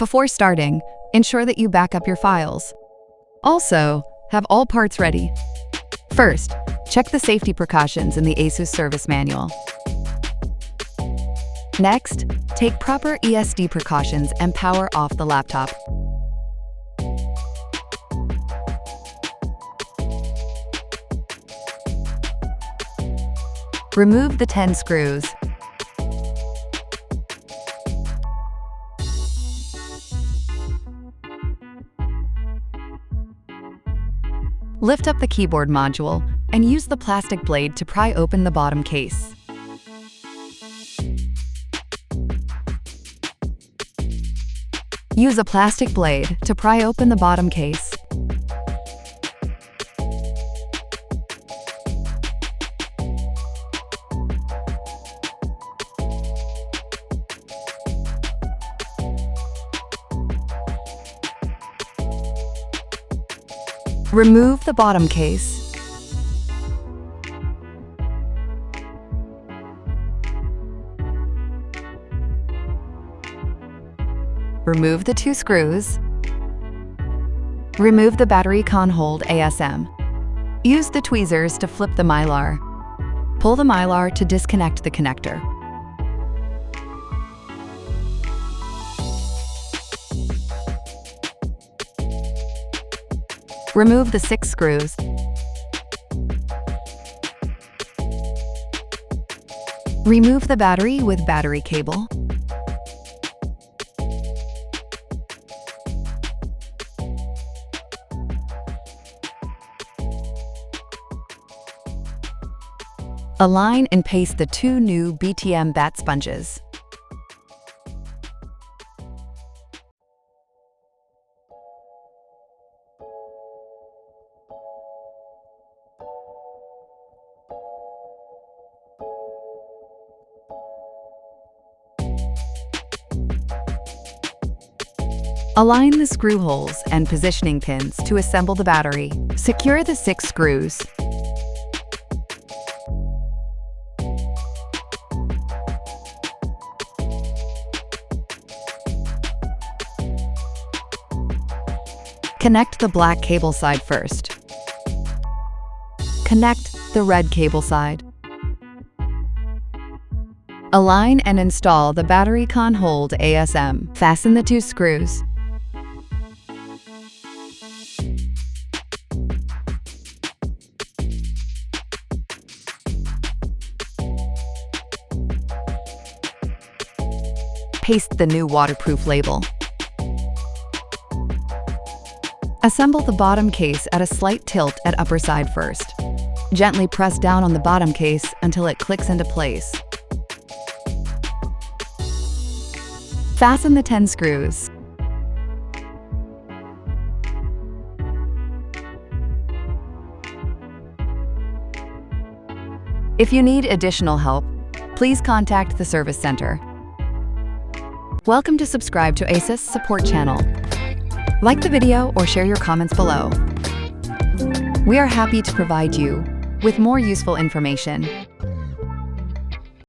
Before starting, ensure that you back up your files. Also, have all parts ready. First, check the safety precautions in the ASUS service manual. Next, take proper ESD precautions and power off the laptop. Remove the 10 screws. Lift up the keyboard module and use the plastic blade to pry open the bottom case. Use a plastic blade to pry open the bottom case. Remove the bottom case. Remove the 2 screws. Remove the battery con hold ASM. Use the tweezers to flip the mylar. Pull the mylar to disconnect the connector. Remove the 6 screws. Remove the battery with battery cable. Align and paste the 2 new BTM bat sponges. Align the screw holes and positioning pins to assemble the battery. Secure the 6 screws. Connect the black cable side first. Connect the red cable side. Align and install the battery con hold ASM. Fasten the 2 screws. Paste the new waterproof label. Assemble the bottom case at a slight tilt at upper side first. Gently press down on the bottom case until it clicks into place. Fasten the 10 screws. If you need additional help, please contact the service center. Welcome to subscribe to ASUS support channel. Like the video or share your comments below. We are happy to provide you with more useful information.